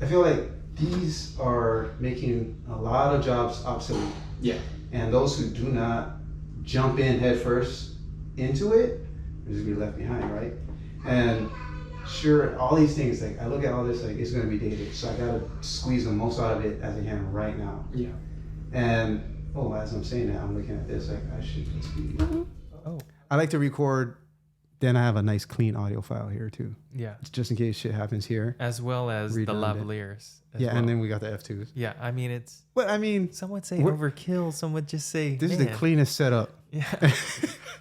I feel like these are making a lot of jobs obsolete. Yeah. And those who do not jump in headfirst into it are just be left behind, right? And sure, all these things, like I look at all this, like it's gonna be dated. So I gotta squeeze the most out of it as I can right now. Yeah. And as I'm saying that, I'm looking at this, like I should just be. Oh. I like to record, then I have a nice clean audio file here too. Yeah. Just in case shit happens here. As well as the lavaliers. Yeah, and then we got the F2s. Yeah, I mean it's. But I mean, some would say overkill. Some would just say this is the cleanest setup. Yeah,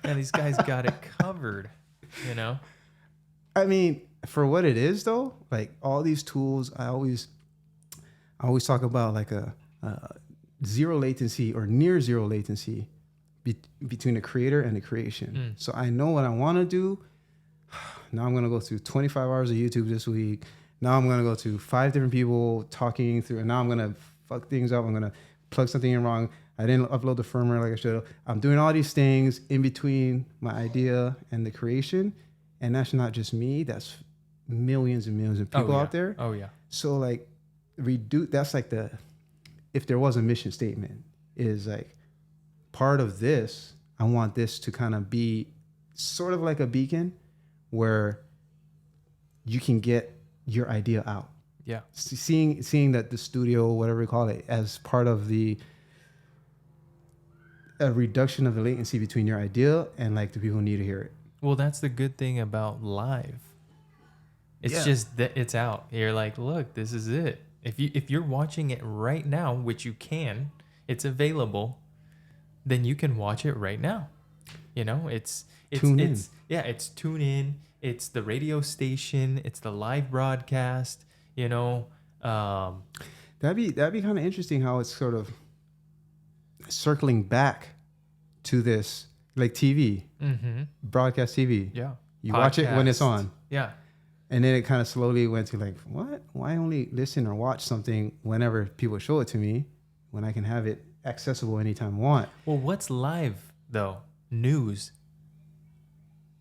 and these guys got it covered. You know. I mean, for what it is though, like all these tools, I always talk about like a zero latency or near zero latency between the creator and the creation. So I know what I want to do. Now I'm going to go through 25 hours of YouTube this week. Now I'm going to go to 5 different people talking through, and now I'm going to fuck things up. I'm going to plug something in wrong. I didn't upload the firmware like I should have. I'm doing all these things in between my idea and the creation. And that's not just me. That's millions and millions of people out there. Oh, yeah. So like, that's like if there was a mission statement, is like part of this, I want this to kind of be sort of like a beacon where you can get your idea out. Yeah. Seeing that the studio, whatever you call it, as part of a reduction of the latency between your idea and like the people who need to hear it. Well, that's the good thing about live. It's just that it's out. You're like, look, this is it. If you're watching it right now, which you can, it's available, then you can watch it right now. You know, it's tune in. It's the radio station. It's the live broadcast. You know, that'd be kind of interesting how it's sort of circling back to this, like TV, broadcast TV. Yeah, you watch it when it's on. Yeah, and then it kind of slowly went to like, what? Why only listen or watch something whenever people show it to me when I can have it accessible anytime I want? Well, what's live though? News.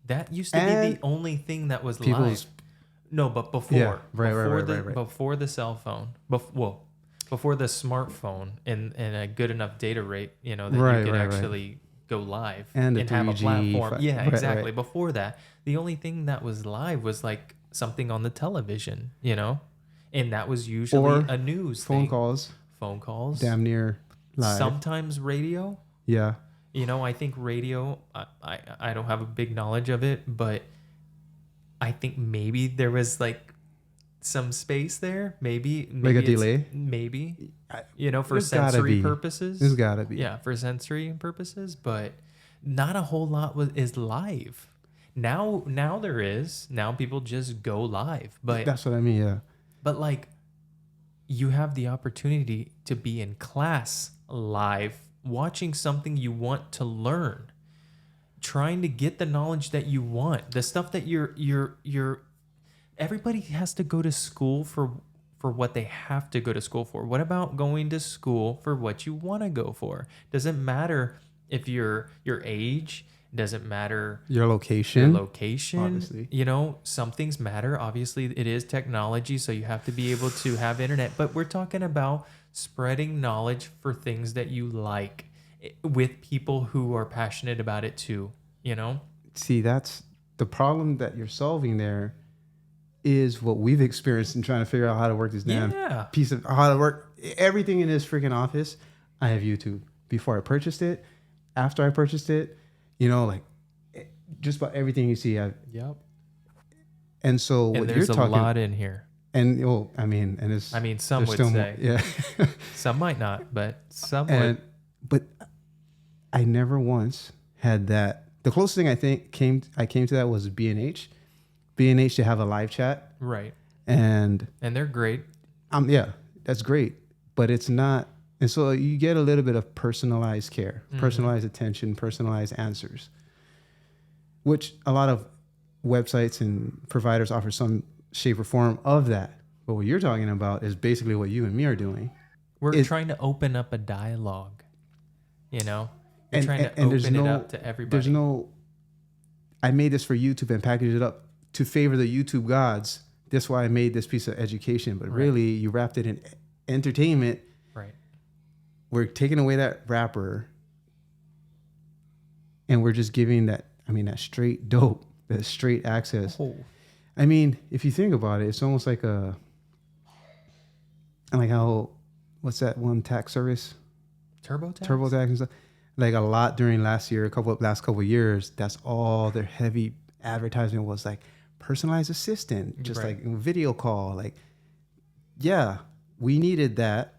That used to be the only thing that was live. No, but before. Right. Before the cell phone. Before the smartphone and a good enough data rate, you know, that you could actually go live and have a platform. Yeah, exactly. Right. Before that, the only thing that was live was like something on the television, you know? And that was usually a news phone thing. Phone calls. Calls. Damn near live. Sometimes radio. Yeah. You know, I think radio, I don't have a big knowledge of it, but I think maybe there was like some space there. Maybe like a delay. Maybe, you know, for sensory purposes. There's gotta be. Yeah, for sensory purposes, but not a whole lot is live. Now there is. Now people just go live. But that's what I mean. Yeah. But like, you have the opportunity to be in class live, watching something you want to learn, trying to get the knowledge that you want, the stuff that you're everybody has to go to school for what they have to go to school for. What about going to school for what you want to go for? Doesn't matter if your age, doesn't matter your location. Obviously. You know, some things matter. Obviously, it is technology, so you have to be able to have internet, but we're talking about spreading knowledge for things that you like with people who are passionate about it too, you know? See, that's the problem that you're solving there is what we've experienced in trying to figure out how to work this damn piece of how to work everything in this freaking office. I have YouTube before I purchased it, after I purchased it, you know, like just about everything you see. Yep. And so what you're talking, there's a lot in here. And some would say, yeah, some might not, but some would. But I never once had that. The closest thing I came to that was B&H. B&H to have a live chat, right? And they're great. That's great, but it's not. And so you get a little bit of personalized care, personalized attention, personalized answers, which a lot of websites and providers offer some shape or form of that. But what you're talking about is basically what you and me are doing. We're trying to open up a dialogue, you know? You're trying to open it up to everybody. I made this for YouTube and packaged it up to favor the YouTube gods That's why I made this piece of education. But Right. really, you wrapped it in entertainment. Right. We're taking away that wrapper, and we're just giving that. I mean, that straight dope, that straight access. Oh. I mean, if you think about it, it's almost like how, what's that one tax service? TurboTax? TurboTax and stuff. Like a lot during last couple of years, that's all their heavy advertisement was, like personalized assistant, just Right. like video call. Like, yeah, we needed that.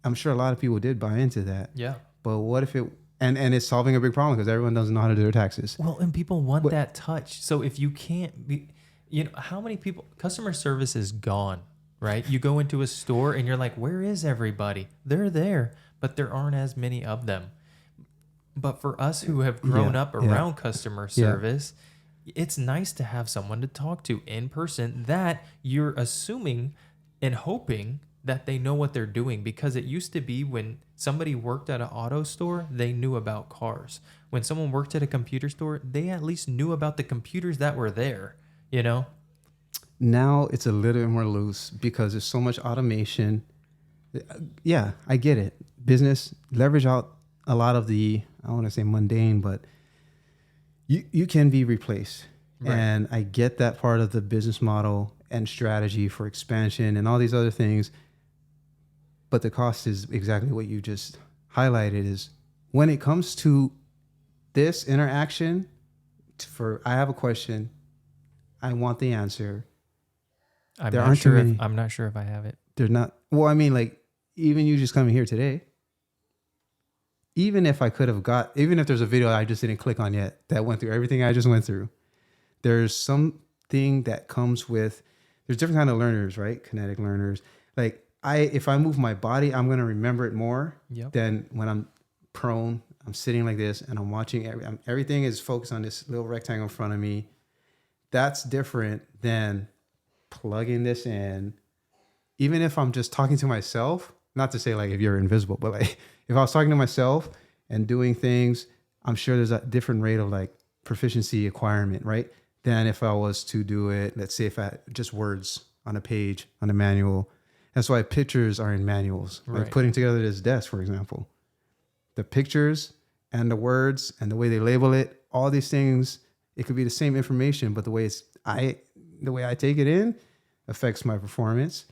I'm sure a lot of people did buy into that. Yeah. But what if it, and it's solving a big problem because everyone doesn't know how to do their taxes. Well, and people want But- that touch. So if you can't be, how many people, customer service is gone, right? You go into a store and you're like, where is everybody? They're there, but there aren't as many of them. But for us who have grown Yeah, up yeah. around customer service, it's nice to have someone to talk to in person that you're assuming and hoping that they know what they're doing, because it used to be when somebody worked at an auto store, they knew about cars. When someone worked at a computer store, they at least knew about the computers that were there, you know? Now it's a little bit more loose because there's so much automation. Yeah, I get it. Business leverage out a lot of the, I don't want to say mundane, but you can be replaced. Right. And I get that part of the business model and strategy for expansion and all these other things. But the cost is exactly what you just highlighted, is when it comes to this interaction, I have a question, I want the answer. I'm There not aren't too sure if many. I'm not sure if I have it. They're not, well, I mean, like, even you just coming here today, even if there's a video I just didn't click on yet that went through everything I just went through, there's something that comes with, there's different kind of learners, right? Kinetic learners. Like, if I move my body, I'm going to remember it more Yep. than when I'm prone, I'm sitting like this and I'm watching, everything is focused on this little rectangle in front of me. That's different than plugging this in. Even if I'm just talking to myself, not to say like if you're invisible, but like if I was talking to myself and doing things, I'm sure there's a different rate of like proficiency acquirement, right? Than if I was to do it, let's say if I just words on a page, on a manual. That's why pictures are in manuals. Right. Like putting together this desk, for example. The pictures and the words and the way they label it, all these things, it could be the same information, but the way I take it in affects my performance,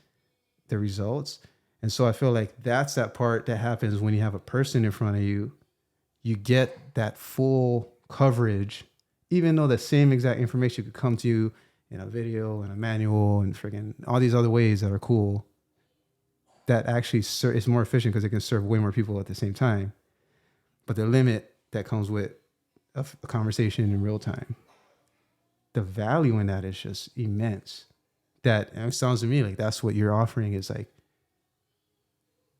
the results. And so I feel like that's that part that happens when you have a person in front of you. You get that full coverage, even though the same exact information could come to you in a video and a manual and freaking all these other ways that are cool. That actually is more efficient because it can serve way more people at the same time. But the limit that comes with a conversation in real time, the value in that is just immense. That, and it sounds to me like that's what you're offering, is like,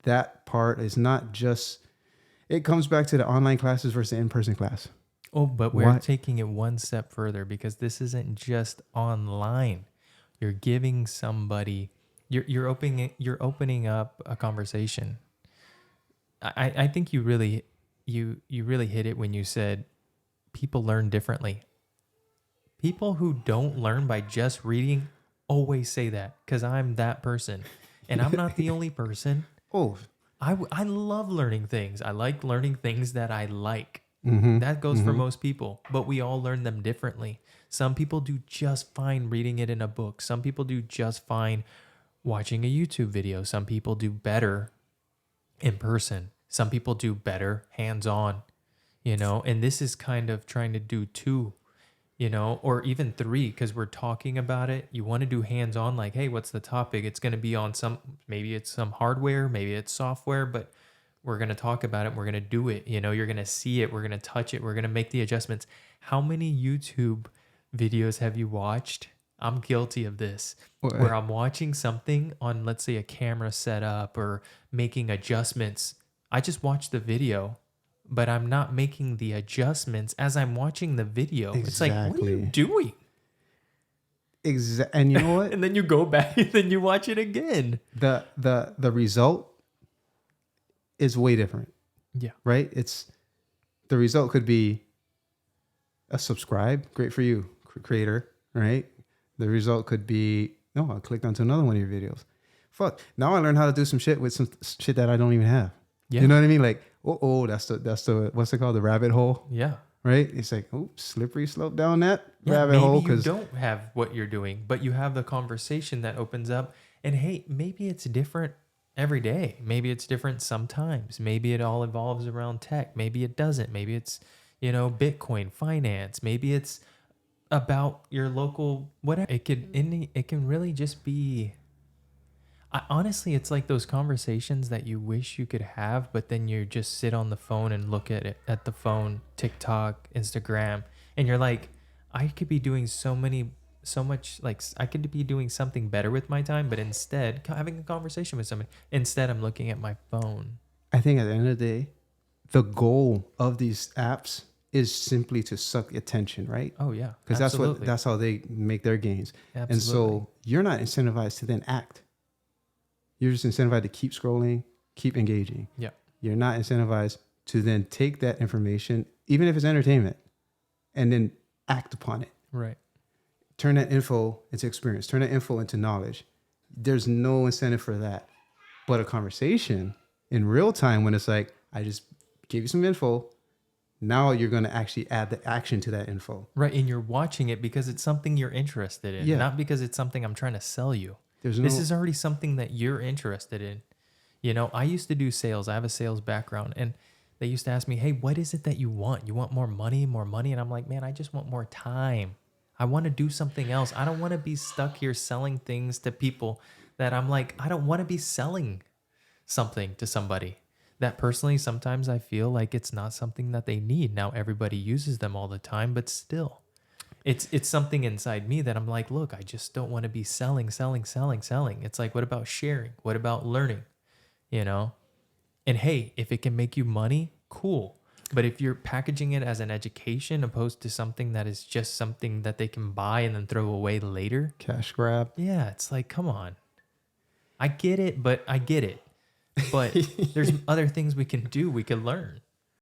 that part is not just, it comes back to the online classes versus the in-person class. Oh, but we're What? taking it one step further, because this isn't just online. You're giving somebody, you're opening up a conversation. I think you really hit it when you said people learn differently. People who don't learn by just reading always say that, because I'm that person, and I'm not the only person. Oh, I love learning things. I like learning things that I like. mm-hmm, That goes for most people, but we all learn them differently. Some people do just fine reading it in a book. Some people do just fine watching a YouTube video. Some people do better in person. Some people do better hands-on, and this is kind of trying to do two, or even three, because we're talking about it. You want to do hands-on, like, hey, what's the topic? It's going to be on maybe it's some hardware, maybe it's software, but we're going to talk about it. We're going to do it. You're going to see it. We're going to touch it. We're going to make the adjustments. How many YouTube videos have you watched? I'm guilty of this, where I'm watching something on, let's say, a camera setup or making adjustments. I just watch the video, but I'm not making the adjustments as I'm watching the video. It's like, what are you doing? And you know what? And then you go back and then you watch it again. The result is way different. Yeah. Right? The result could be a subscribe. Great for you, creator, right? The result could be No, I clicked onto another one of your videos. Fuck. Now I learned how to do some shit with some shit that I don't even have. Yeah. You know what I mean? Like, that's the what's it called? The rabbit hole, Yeah. right? It's like, oops, slippery slope down that Yeah, rabbit maybe hole. you don't have what you're doing, but you have the conversation that opens up. And hey, maybe it's different every day. Maybe it's different sometimes. Maybe it all evolves around tech. Maybe it doesn't. Maybe it's, Bitcoin, finance. Maybe it's about your local whatever. It can really just be. Honestly, it's like those conversations that you wish you could have, but then you just sit on the phone and look at the phone, TikTok, Instagram, and you're like, I could be doing so much, like I could be doing something better with my time, but instead having a conversation with somebody. Instead, I'm looking at my phone. I think at the end of the day, the goal of these apps is simply to suck attention, right? Oh yeah, because that's how they make their gains. Absolutely. And so you're not incentivized to then act. You're just incentivized to keep scrolling, keep engaging. Yeah. You're not incentivized to then take that information, even if it's entertainment, and then act upon it. Right. Turn that info into experience. Turn that info into knowledge. There's no incentive for that. But a conversation in real time, when it's like, I just gave you some info, now you're going to actually add the action to that info. Right. And you're watching it because it's something you're interested in, not because it's something I'm trying to sell you. This is already something that you're interested in. I used to do sales. I have a sales background, and they used to ask me, hey, what is it that you want? You want more money, more money? And I'm like, man, I just want more time. I want to do something else. I don't want to be stuck here selling things to people that I'm like, I don't want to be selling something to somebody that personally, sometimes I feel like it's not something that they need. Now everybody uses them all the time, but still. It's something inside me that I'm like, look, I just don't want to be selling. It's like, what about sharing? What about learning? And hey, if it can make you money, cool. But if you're packaging it as an education opposed to something that is just something that they can buy and then throw away later. Cash grab. Yeah, it's like, come on. I get it. But there's other things we can do. We can learn.